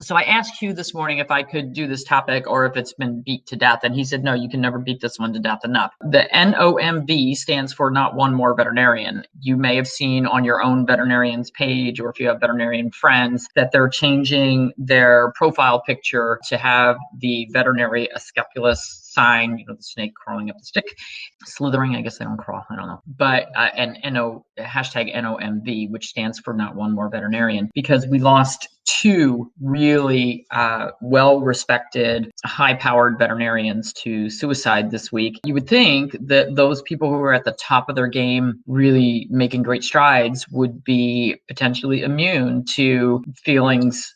So I asked Hugh this morning if I could do this topic or if it's been beat to death. And he said, no, you can never beat this one to death enough. The NOMV stands for Not One More Veterinarian. You may have seen on your own veterinarian's page, or if you have veterinarian friends, that they're changing their profile picture to have the veterinary escapulus sign, the snake crawling up the stick, slithering. I guess they don't crawl. I don't know. But and hashtag NOMV, which stands for Not One More Veterinarian, because we lost two really well-respected, high-powered veterinarians to suicide this week. You would think that those people who are at the top of their game, really making great strides, would be potentially immune to feelings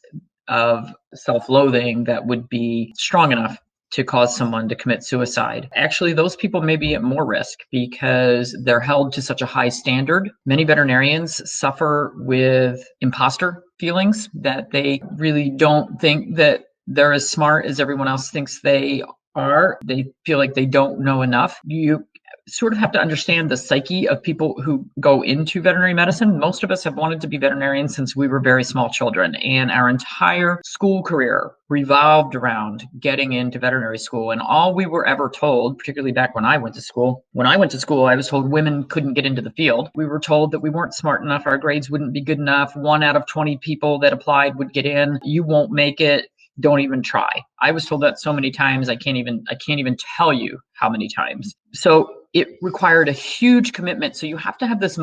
of self-loathing that would be strong enough to cause someone to commit suicide. Actually, those people may be at more risk because they're held to such a high standard. Many veterinarians suffer with imposter feelings, that they really don't think that they're as smart as everyone else thinks they are. They feel like they don't know enough. You sort of have to understand the psyche of people who go into veterinary medicine. Most of us have wanted to be veterinarians since we were very small children, and our entire school career revolved around getting into veterinary school. And all we were ever told, particularly back when I went to school, I was told women couldn't get into the field. We were told that we weren't smart enough, our grades wouldn't be good enough, 1 out of 20 people that applied would get in, you won't make it, don't even try. I was told that so many times, I can't even tell you how many times. So it required a huge commitment. So you have to have this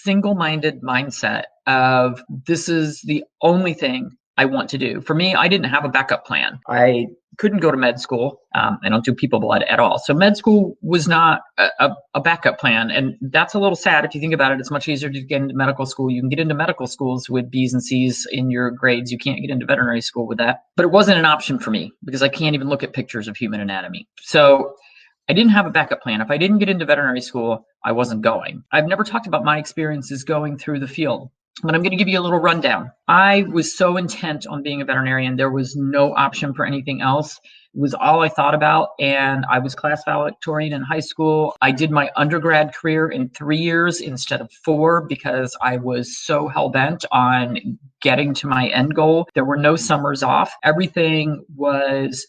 single-minded mindset of, this is the only thing I want to do. For me, I didn't have a backup plan. I couldn't go to med school. I don't do people blood at all. So med school was not a backup plan. And that's a little sad if you think about it. It's much easier to get into medical school. You can get into medical schools with B's and C's in your grades. You can't get into veterinary school with that. But it wasn't an option for me because I can't even look at pictures of human anatomy. So I didn't have a backup plan. If I didn't get into veterinary school, I wasn't going. I've never talked about my experiences going through the field, but I'm going to give you a little rundown. I was so intent on being a veterinarian, there was no option for anything else. It was all I thought about, and I was class valedictorian in high school. I did my undergrad career in 3 years instead of 4 because I was so hell-bent on getting to my end goal. There were no summers off. Everything was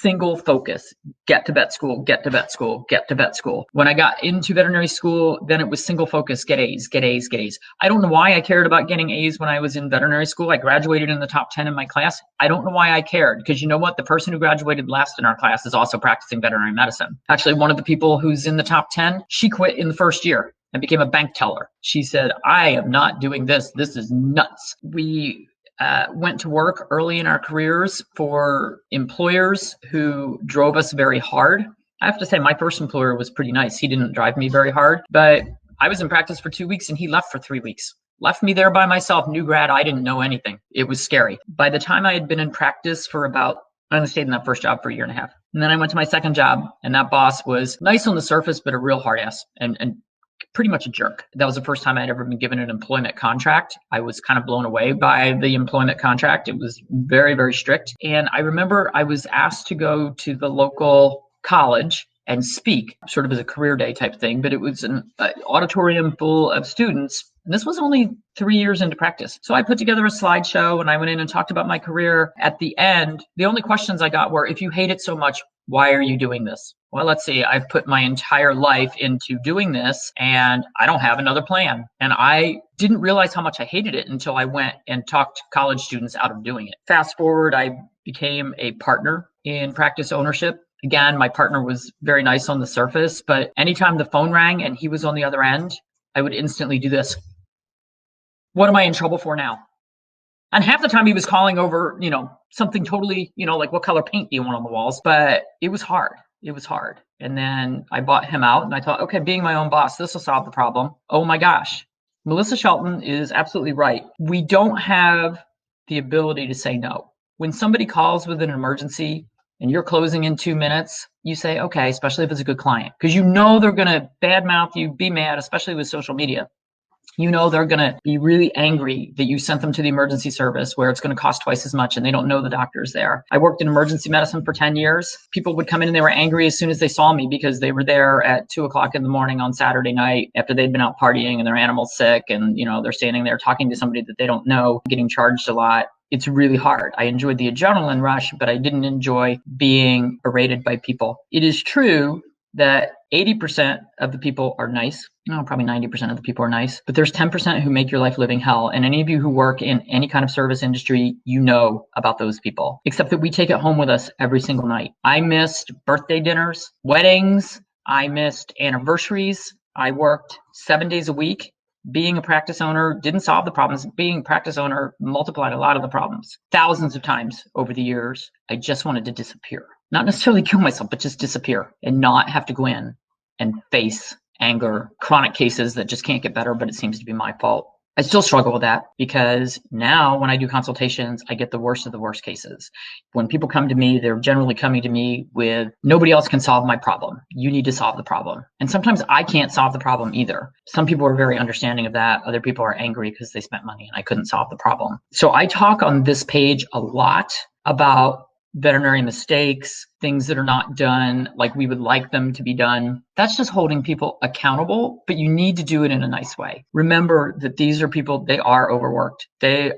single focus, get to vet school, get to vet school, get to vet school. When I got into veterinary school, then it was single focus, get A's, get A's, get A's. I don't know why I cared about getting A's when I was in veterinary school. I graduated in the top 10 in my class. I don't know why I cared, because you know what? The person who graduated last in our class is also practicing veterinary medicine. Actually, one of the people who's in the top 10, she quit in the first year and became a bank teller. She said, I am not doing this. This is nuts. We went to work early in our careers for employers who drove us very hard. I have to say my first employer was pretty nice. He didn't drive me very hard, but I was in practice for 2 weeks and he left for 3 weeks. Left me there by myself, new grad. I didn't know anything. It was scary. By the time I had been in practice for I only stayed in that first job for 1.5 years. And then I went to my second job, and that boss was nice on the surface, but a real hard ass and pretty much a jerk. That was the first time I'd ever been given an employment contract. I was kind of blown away by the employment contract. It was very, very strict. And I remember I was asked to go to the local college and speak, sort of as a career day type thing, but it was an auditorium full of students. And this was only 3 years into practice. So I put together a slideshow and I went in and talked about my career. At the end, the only questions I got were, if you hate it so much, why are you doing this? Well, let's see, I've put my entire life into doing this and I don't have another plan. And I didn't realize how much I hated it until I went and talked college students out of doing it. Fast forward, I became a partner in practice ownership. Again, my partner was very nice on the surface, but anytime the phone rang and he was on the other end, I would instantly do this. What am I in trouble for now? And half the time he was calling over, something totally, like what color paint do you want on the walls? But it was hard. It was hard. And then I bought him out and I thought, okay, being my own boss, this will solve the problem. Oh my gosh. Melissa Shelton is absolutely right. We don't have the ability to say no. When somebody calls with an emergency and you're closing in 2 minutes, you say, okay, especially if it's a good client, because you know they're going to badmouth you, be mad, especially with social media. You know they're going to be really angry that you sent them to the emergency service where it's going to cost twice as much and they don't know the doctor's there. I worked in emergency medicine for 10 years. People would come in and they were angry as soon as they saw me because they were there at 2:00 in the morning on Saturday night after they'd been out partying and their animal's sick and, they're standing there talking to somebody that they don't know, getting charged a lot. it's really hard. I enjoyed the adrenaline rush, but I didn't enjoy being berated by people. It is true that 80% of the people are nice. No, probably 90% of the people are nice, but there's 10% who make your life living hell. And any of you who work in any kind of service industry, you know about those people, except that we take it home with us every single night. I missed birthday dinners, weddings. I missed anniversaries. I worked 7 days a week. Being a practice owner didn't solve the problems. Being a practice owner multiplied a lot of the problems. Thousands of times over the years, I just wanted to disappear. Not necessarily kill myself, but just disappear and not have to go in and face anger, chronic cases that just can't get better, but it seems to be my fault. I still struggle with that because now when I do consultations, I get the worst of the worst cases. When people come to me, they're generally coming to me with, nobody else can solve my problem. You need to solve the problem. And sometimes I can't solve the problem either. Some people are very understanding of that. Other people are angry because they spent money and I couldn't solve the problem. So I talk on this page a lot about veterinary mistakes, things that are not done like we would like them to be done. That's just holding people accountable, but you need to do it in a nice way. Remember that these are people, they are overworked. They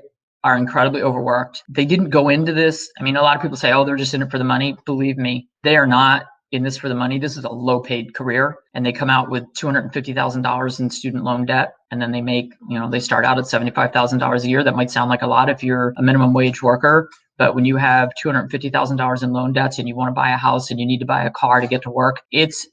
are incredibly overworked. They didn't go into this. I mean, a lot of people say, oh, they're just in it for the money. Believe me, they are not in this for the money. This is a low paid career and they come out with $250,000 in student loan debt. And then they make, they start out at $75,000 a year. That might sound like a lot if you're a minimum wage worker. But when you have $250,000 in loan debts and you want to buy a house and you need to buy a car to get to work, it's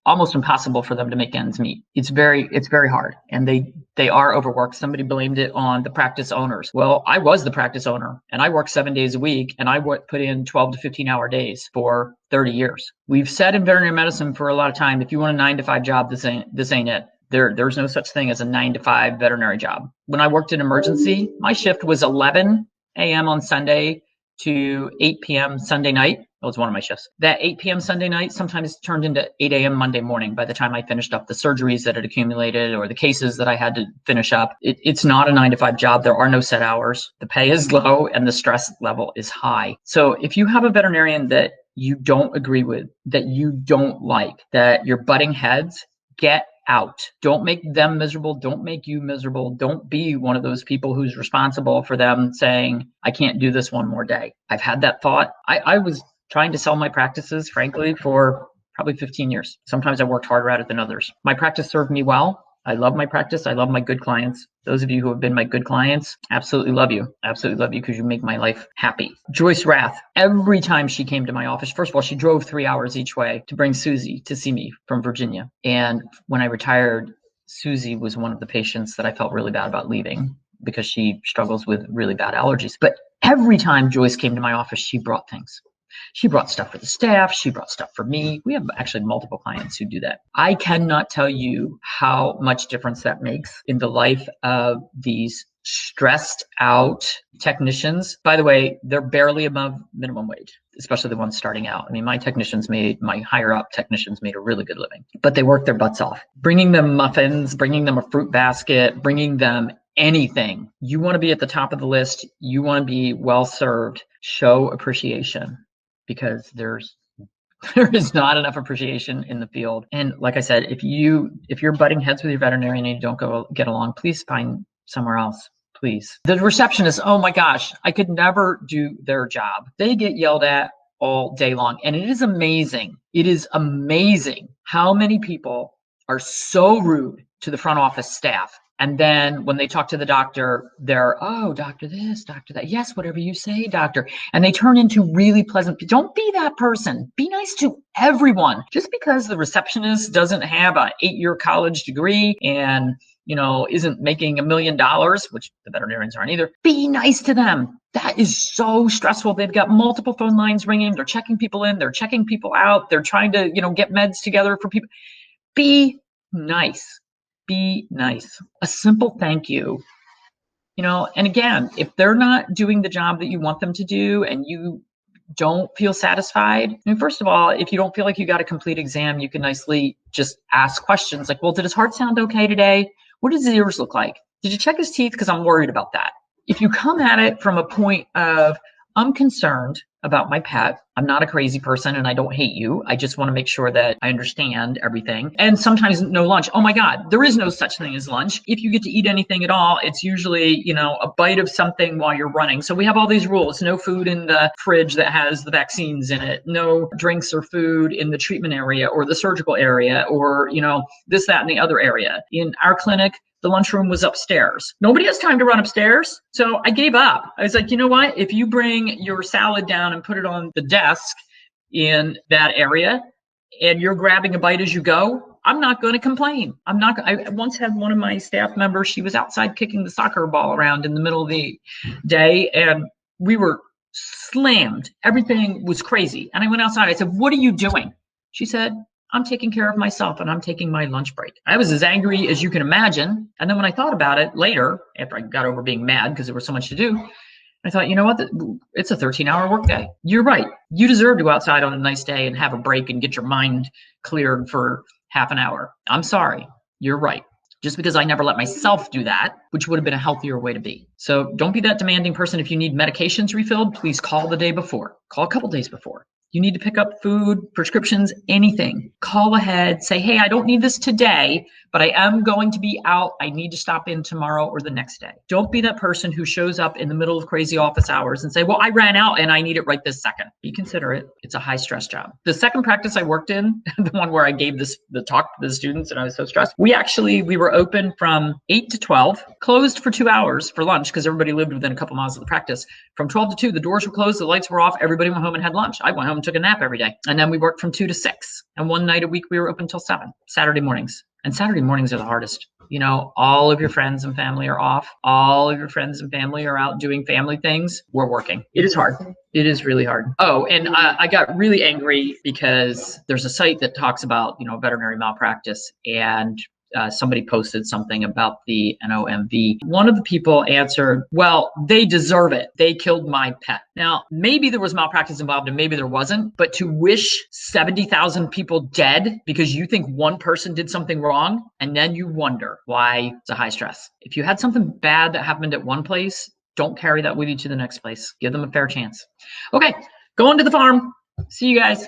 almost impossible for them to make ends meet. It's very hard. And they are overworked. Somebody blamed it on the practice owners. Well, I was the practice owner and I worked 7 days a week and I put in 12 to 15-hour days for 30 years. We've said in veterinary medicine for a lot of time, if you want a 9-to-5 job, this ain't it. There's no such thing as a 9-to-5 veterinary job. When I worked in emergency, my shift was 11 a.m. on Sunday to 8 p.m. Sunday night. That was one of my shifts. That 8 p.m. Sunday night sometimes turned into 8 a.m. Monday morning by the time I finished up the surgeries that had accumulated or the cases that I had to finish up. It's not a 9-to-5 job. There are no set hours. The pay is low and the stress level is high. So if you have a veterinarian that you don't agree with, that you don't like, that you're butting heads, get out. Don't make them miserable. Don't make you miserable. Don't be one of those people who's responsible for them saying, I can't do this one more day. I've had that thought. I was trying to sell my practices, frankly, for probably 15 years. Sometimes I worked harder at it than others. My practice served me well. I love my practice. I love my good clients. Those of you who have been my good clients, absolutely love you. Absolutely love you because you make my life happy. Joyce Rath, every time she came to my office, first of all, she drove 3 hours each way to bring Susie to see me from Virginia. And when I retired, Susie was one of the patients that I felt really bad about leaving because she struggles with really bad allergies. But every time Joyce came to my office, she brought things. She brought stuff for the staff. She brought stuff for me. We have actually multiple clients who do that. I cannot tell you how much difference that makes in the life of these stressed out technicians. By the way, they're barely above minimum wage, especially the ones starting out. I mean, my higher up technicians made a really good living, but they worked their butts off. Bringing them muffins, bringing them a fruit basket, bringing them anything. You want to be at the top of the list. You want to be well served. Show appreciation. Because there is not enough appreciation in the field. And like I said, if you're butting heads with your veterinarian and you don't get along, please find somewhere else, please. The receptionist, oh my gosh, I could never do their job. They get yelled at all day long. And it is amazing. It is amazing how many people are so rude to the front office staff. And then when they talk to the doctor, they're, oh, doctor this, doctor that. Yes, whatever you say, doctor. And they turn into really pleasant. Don't be that person. Be nice to everyone. Just because the receptionist doesn't have an 8-year college degree and, isn't making $1 million, which the veterinarians aren't either, be nice to them. That is so stressful. They've got multiple phone lines ringing. They're checking people in. They're checking people out. They're trying to, get meds together for people. Be nice. Be nice. A simple thank you. And again, if they're not doing the job that you want them to do and you don't feel satisfied, first of all, if you don't feel like you got a complete exam, you can nicely just ask questions like, well, did his heart sound okay today? What does his ears look like? Did you check his teeth? Because I'm worried about that. If you come at it from a point of, I'm concerned about my pet. I'm not a crazy person and I don't hate you. I just want to make sure that I understand everything. And sometimes no lunch. Oh my God, there is no such thing as lunch. If you get to eat anything at all, it's usually, a bite of something while you're running. So we have all these rules. No food in the fridge that has the vaccines in it. No drinks or food in the treatment area or the surgical area or, this, that, and the other area. In our clinic, the lunchroom was upstairs. Nobody has time to run upstairs. So I gave up. I was like, you know what? If you bring your salad down and put it on the desk in that area and you're grabbing a bite as you go, I'm not going to complain. I once had one of my staff members, she was outside kicking the soccer ball around in the middle of the day and we were slammed. Everything was crazy. And I went outside. I said, what are you doing? She said, I'm taking care of myself and I'm taking my lunch break. I was as angry as you can imagine. And then when I thought about it later, after I got over being mad because there was so much to do, I thought, you know what? It's a 13-hour workday. You're right. You deserve to go outside on a nice day and have a break and get your mind cleared for half an hour. I'm sorry. You're right. Just because I never let myself do that, which would have been a healthier way to be. So don't be that demanding person. If you need medications refilled, please call the day before. Call a couple days before. You need to pick up food, prescriptions, anything. Call ahead, say, hey, I don't need this today, but I am going to be out. I need to stop in tomorrow or the next day. Don't be that person who shows up in the middle of crazy office hours and say, well, I ran out and I need it right this second. Be considerate. It's a high stress job. The second practice I worked in, the one where I gave the talk to the students and I was so stressed, we were open from 8 to 12, closed for 2 hours for lunch because everybody lived within a couple miles of the practice. From 12 to 2, the doors were closed, the lights were off, everybody went home and had lunch. I went home and took a nap every day. And then we worked from 2 to 6. And one night a week we were open till 7, Saturday mornings. And Saturday mornings are the hardest. All of your friends and family are off. All of your friends and family are out doing family things. We're working. It is hard. It is really hard. Oh, and I got really angry because there's a site that talks about, veterinary malpractice, and somebody posted something about the NOMV. One of the people answered, well, they deserve it. They killed my pet. Now, maybe there was malpractice involved and maybe there wasn't, but to wish 70,000 people dead because you think one person did something wrong, and then you wonder why it's a high stress. If you had something bad that happened at one place, don't carry that with you to the next place. Give them a fair chance. Okay, going to the farm. See you guys.